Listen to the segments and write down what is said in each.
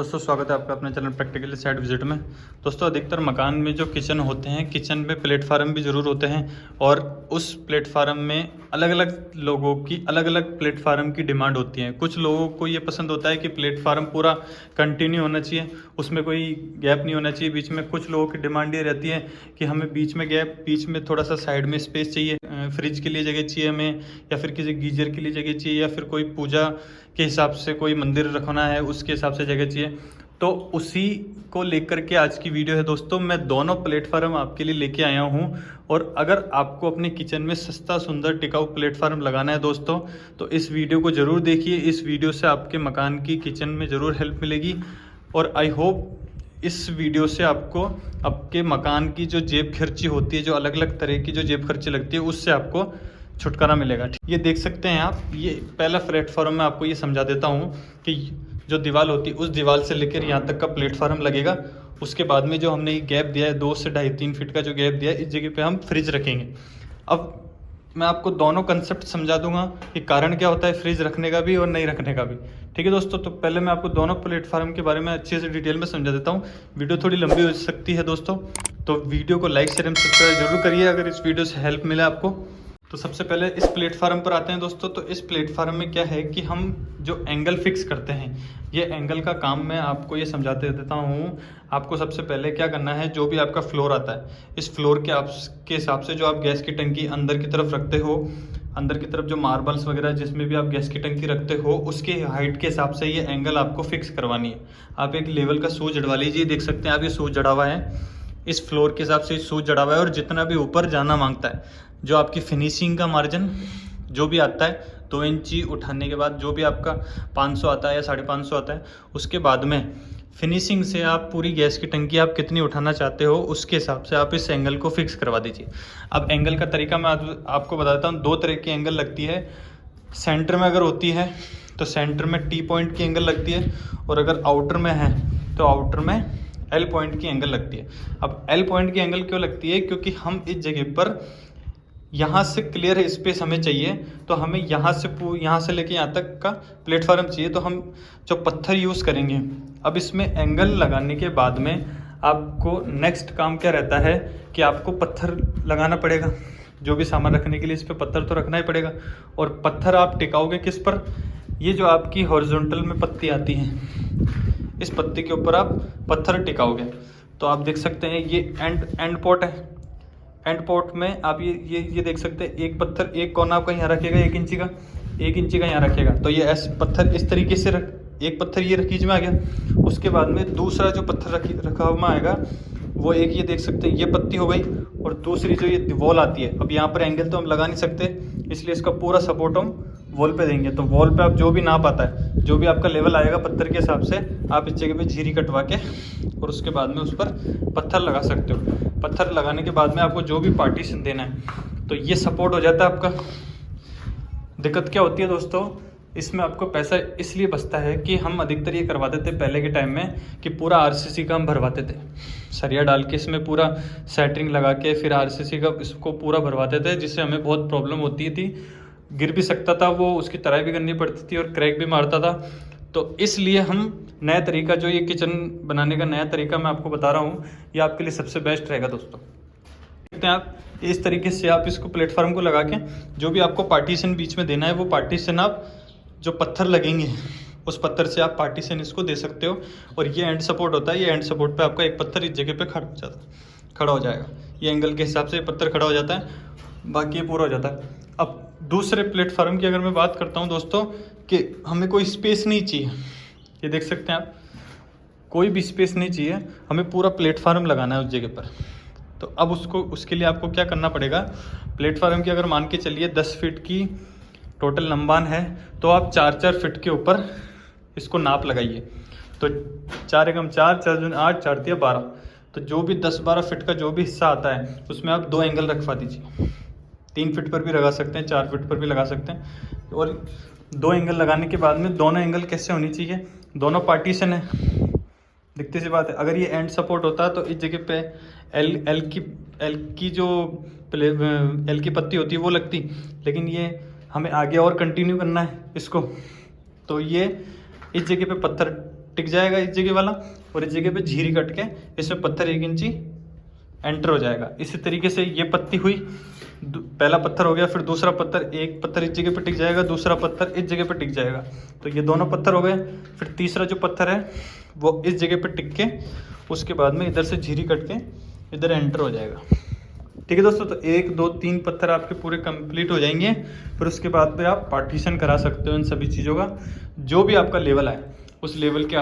दोस्तों स्वागत है आपका अपने चैनल प्रैक्टिकली साइट विजिट में। दोस्तों अधिकतर मकान में जो किचन होते हैं, किचन में प्लेटफार्म भी ज़रूर होते हैं और उस प्लेटफार्म में अलग अलग लोगों की अलग अलग प्लेटफार्म की डिमांड होती है। कुछ लोगों को ये पसंद होता है कि प्लेटफार्म पूरा कंटिन्यू होना चाहिए, उसमें कोई गैप नहीं होना चाहिए बीच में। कुछ लोगों की डिमांड ये रहती है कि हमें बीच में गैप, बीच में थोड़ा सा साइड में स्पेस चाहिए, फ्रिज के लिए जगह चाहिए हमें, या फिर किसी गीजर के लिए जगह चाहिए, या फिर कोई पूजा के हिसाब से कोई मंदिर रखना है उसके हिसाब से जगह चाहिए। तो उसी को लेकर के आज की वीडियो है दोस्तों। मैं दोनों प्लेटफार्म आपके लिए लेके आया हूं, और अगर आपको अपने किचन में सस्ता सुंदर टिकाऊ प्लेटफार्म लगाना है दोस्तों, तो इस वीडियो को ज़रूर देखिए। इस वीडियो से आपके मकान की किचन में ज़रूर हेल्प मिलेगी, और आई होप इस वीडियो से आपको आपके मकान की जो जेब खर्ची होती है, जो अलग अलग तरह की जो जेब खर्ची लगती है, उससे आपको छुटकारा मिलेगा। ये देख सकते हैं आप, ये पहला प्लेटफार्म मैं आपको ये समझा देता हूँ कि जो दीवार होती है उस दीवार से लेकर यहाँ तक का प्लेटफार्म लगेगा। उसके बाद में जो हमने ये गैप दिया है 2 से 2.5-3 फीट का जो गैप दिया है, इस जगह पे हम फ्रिज रखेंगे। अब मैं आपको दोनों कंसेप्ट समझा दूंगा कि कारण क्या होता है फ्रिज रखने का भी और नहीं रखने का भी। ठीक है दोस्तों, तो पहले मैं आपको दोनों प्लेटफार्म के बारे में अच्छे से डिटेल में समझा देता हूँ। वीडियो थोड़ी लंबी हो सकती है दोस्तों, तो वीडियो को लाइक शेयर एंड सब्सक्राइब जरूर करिए अगर इस वीडियो से हेल्प मिले आपको। तो सबसे पहले इस प्लेटफार्म पर आते हैं दोस्तों। तो इस प्लेटफार्म में क्या है कि हम जो एंगल फिक्स करते हैं, ये एंगल का काम मैं आपको ये समझाते देता हूँ। आपको सबसे पहले क्या करना है, जो भी आपका फ्लोर आता है, इस फ्लोर के हिसाब से जो आप गैस की टंकी अंदर की तरफ रखते हो, अंदर की तरफ जो मार्बल्स वगैरह जिसमें भी आप गैस की टंकी रखते हो, उसके हाइट के हिसाब से ये एंगल आपको फिक्स करवानी है। आप एक लेवल का सूच जड़वा लीजिए। देख सकते हैं आप, ये सूच जड़ा हुआ है, इस फ्लोर के हिसाब से सूच जड़ा हुआ है। और जितना भी ऊपर जाना मांगता है, जो आपकी फिनिशिंग का मार्जिन जो भी आता है 2 इंची उठाने के बाद, जो भी आपका 500 आता है या 550 आता है, उसके बाद में फिनिशिंग से आप पूरी गैस की टंकी आप कितनी उठाना चाहते हो उसके हिसाब से आप इस एंगल को फिक्स करवा दीजिए। अब एंगल का तरीका मैं आपको बताता हूँ। 2 तरह की एंगल लगती है। सेंटर में अगर होती है तो सेंटर में टी पॉइंट की एंगल लगती है, और अगर आउटर में है तो आउटर में एल पॉइंट की एंगल लगती है। अब एल पॉइंट की एंगल क्यों लगती है, क्योंकि हम इस जगह पर यहाँ से क्लियर स्पेस हमें चाहिए, तो हमें यहाँ से लेके यहाँ तक का प्लेटफार्म चाहिए, तो हम जो पत्थर यूज़ करेंगे। अब इसमें एंगल लगाने के बाद में आपको नेक्स्ट काम क्या रहता है कि आपको पत्थर लगाना पड़ेगा। जो भी सामान रखने के लिए इस पर पत्थर तो रखना ही पड़ेगा। और पत्थर आप टिकाओगे किस पर, ये जो आपकी हॉरिजॉन्टल में पत्ती आती है, इस पत्ती के ऊपर आप पत्थर टिकाओगे। तो आप देख सकते हैं ये एंड पोर्ट है। एंड पोर्ट में आप ये देख सकते हैं, एक पत्थर, एक कोना आपका यहाँ रखेगा 1 इंची का, 1 इंची का यहाँ रखेगा। तो ये ऐसे पत्थर इस तरीके से एक पत्थर ये रखीज में आ गया। उसके बाद में दूसरा जो पत्थर रखा हुआ आएगा, वो एक ये देख सकते हैं, ये पत्ती हो गई। और दूसरी जो ये वॉल आती है, अब यहाँ पर एंगल तो हम लगा नहीं सकते, इसलिए इसका पूरा सपोर्ट हम वॉल पे देंगे। तो वॉल पे आप जो भी नाप आता है, जो भी आपका लेवल आएगा पत्थर के हिसाब से, आप इस जगह पे झीरी कटवा के और उसके बाद में उस पर पत्थर लगा सकते हो। पत्थर लगाने के बाद में आपको जो भी पार्टीशन देना है, तो ये सपोर्ट हो जाता है आपका। दिक्कत क्या होती है दोस्तों, इसमें आपको पैसा इसलिए बचता है कि हम अधिकतर ये करवाते थे पहले के टाइम में कि पूरा आरसीसी का हम भरवाते थे, सरिया डाल के इसमें पूरा सेंटरिंग लगा के फिर आरसीसी का इसको पूरा भरवाते थे, जिससे हमें बहुत प्रॉब्लम होती थी। गिर भी सकता था वो, उसकी तराई भी करनी पड़ती थी और क्रैक भी मारता था। तो इसलिए हम नया तरीका, जो ये किचन बनाने का नया तरीका मैं आपको बता रहा हूँ, ये आपके लिए सबसे बेस्ट रहेगा दोस्तों। देखते हैं आप, इस तरीके से आप इसको प्लेटफार्म को लगा के जो भी आपको पार्टीशन बीच में देना है, वो पार्टीशन आप जो पत्थर लगेंगे उस पत्थर से आप पार्टीशन इसको दे सकते हो। और ये एंड सपोर्ट होता है, ये एंड सपोर्ट पे आपका एक पत्थर इस जगह पे खड़ा हो जाएगा। ये एंगल के हिसाब से पत्थर खड़ा हो जाता है, बाकी ये पूरा हो जाता है। अब दूसरे प्लेटफार्म की अगर मैं बात करता हूँ दोस्तों, कि हमें कोई स्पेस नहीं चाहिए, ये देख सकते हैं आप, कोई भी स्पेस नहीं चाहिए, हमें पूरा प्लेटफार्म लगाना है उस जगह पर। तो अब उसके लिए आपको क्या करना पड़ेगा, प्लेटफार्म की अगर मान के चलिए 10 फीट की टोटल लंबान है, तो आप 4-4 फीट के ऊपर इसको नाप लगाइए। तो 4 एकम 4, 4 दूनी 8, 4 तिया 12, तो जो भी 10-12 फीट का जो भी हिस्सा आता है उसमें आप 2 एंगल रखवा दीजिए। 3 फीट पर भी लगा सकते हैं, 4 फीट पर भी लगा सकते हैं। और 2 एंगल लगाने के बाद में दोनों एंगल कैसे होनी चाहिए, दोनों पार्टीशन है, दिखती सी बात है। अगर ये एंड सपोर्ट होता है तो इस जगह पे एल की पत्ती होती है वो लगती, लेकिन ये हमें आगे और कंटिन्यू करना है इसको, तो ये इस जगह पे पत्थर टिक जाएगा इस जगह वाला, और इस जगह पे झीरी कट के इसमें पत्थर 1 इंची एंटर हो जाएगा। इसी तरीके से ये पत्ती हुई, पहला पत्थर हो गया, फिर दूसरा पत्थर, एक पत्थर इस जगह पे टिक जाएगा, दूसरा पत्थर इस जगह पे टिक जाएगा, तो ये दोनों पत्थर हो गए। फिर तीसरा जो पत्थर है वो इस जगह पे टिक के उसके बाद में इधर से झीरी कट के इधर एंटर हो जाएगा। ठीक है दोस्तों, तो 1 2 3 पत्थर आपके पूरे कंप्लीट हो जाएंगे। फिर उसके बाद में आप पार्टीशन करा सकते हो इन सभी चीज़ों का, जो भी आपका लेवल आए उस लेवल के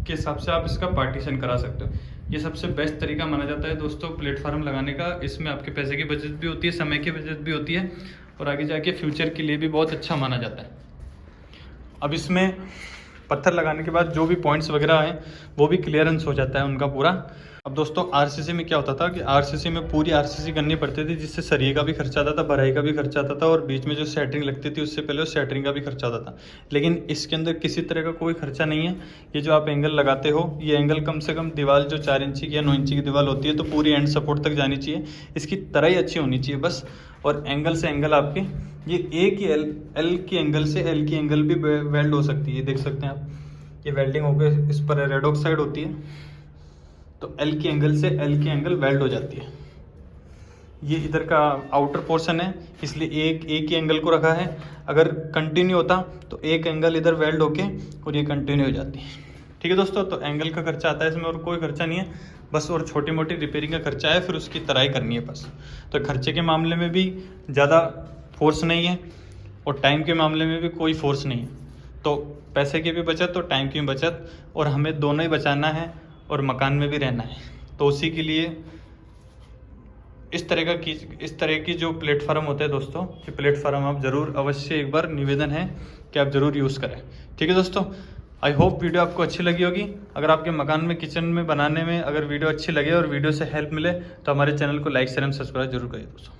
हिसाब से आप इसका पार्टीशन करा सकते हो। ये सबसे बेस्ट तरीका माना जाता है दोस्तों प्लेटफार्म लगाने का। इसमें आपके पैसे की बचत भी होती है, समय की बचत भी होती है, और आगे जाके फ्यूचर के लिए भी बहुत अच्छा माना जाता है। अब इसमें पत्थर लगाने के बाद जो भी पॉइंट्स वगैरह हैं वो भी क्लियरेंस हो जाता है उनका पूरा। अब दोस्तों आरसीसी में क्या होता था कि आरसीसी में पूरी आरसीसी करनी पड़ती थी, जिससे सरिये का भी खर्चा आता था, भराई का भी खर्चा आता था, और बीच में जो सेटरिंग लगती थी उससे पहले उस सेटरिंग का भी खर्चा आता था। लेकिन इसके अंदर किसी तरह का कोई खर्चा नहीं है। ये जो आप एंगल लगाते हो, ये एंगल कम से कम दीवार जो 4 इंची की या 9 इंची की दीवार होती है तो पूरी एंड सपोर्ट तक जानी चाहिए, इसकी तरह ही अच्छी होनी चाहिए बस। और एंगल से एंगल आपके ये ए की एल की एंगल से एल की एंगल भी वेल्ड हो सकती है। देख सकते हैं आप, ये वेल्डिंग होकर इस पर रेड ऑक्साइड होती है, तो एल की एंगल से एल की एंगल वेल्ड हो जाती है। ये इधर का आउटर पोर्शन है, इसलिए एक ही एंगल को रखा है। अगर कंटिन्यू होता तो एक एंगल इधर वेल्ड होके और ये कंटिन्यू हो जाती है। ठीक है दोस्तों, तो एंगल का खर्चा आता है इसमें, और कोई खर्चा नहीं है बस, और छोटी मोटी रिपेयरिंग का खर्चा है, फिर उसकी तराई करनी है बस। तो खर्चे के मामले में भी ज़्यादा फोर्स नहीं है, और टाइम के मामले में भी कोई फोर्स नहीं है। तो पैसे की भी बचत और टाइम की भी बचत, और हमें दोनों ही बचाना है और मकान में भी रहना है। तो उसी के लिए इस तरह की जो प्लेटफार्म होते हैं दोस्तों, कि प्लेटफार्म आप ज़रूर अवश्य एक बार निवेदन है कि आप ज़रूर यूज़ करें। ठीक है दोस्तों, आई होप वीडियो आपको अच्छी लगी होगी। अगर आपके मकान में किचन में बनाने में अगर वीडियो अच्छी लगे और वीडियो से हेल्प मिले तो हमारे चैनल को लाइक शेयर एंड सब्सक्राइब जरूर करिए दोस्तों।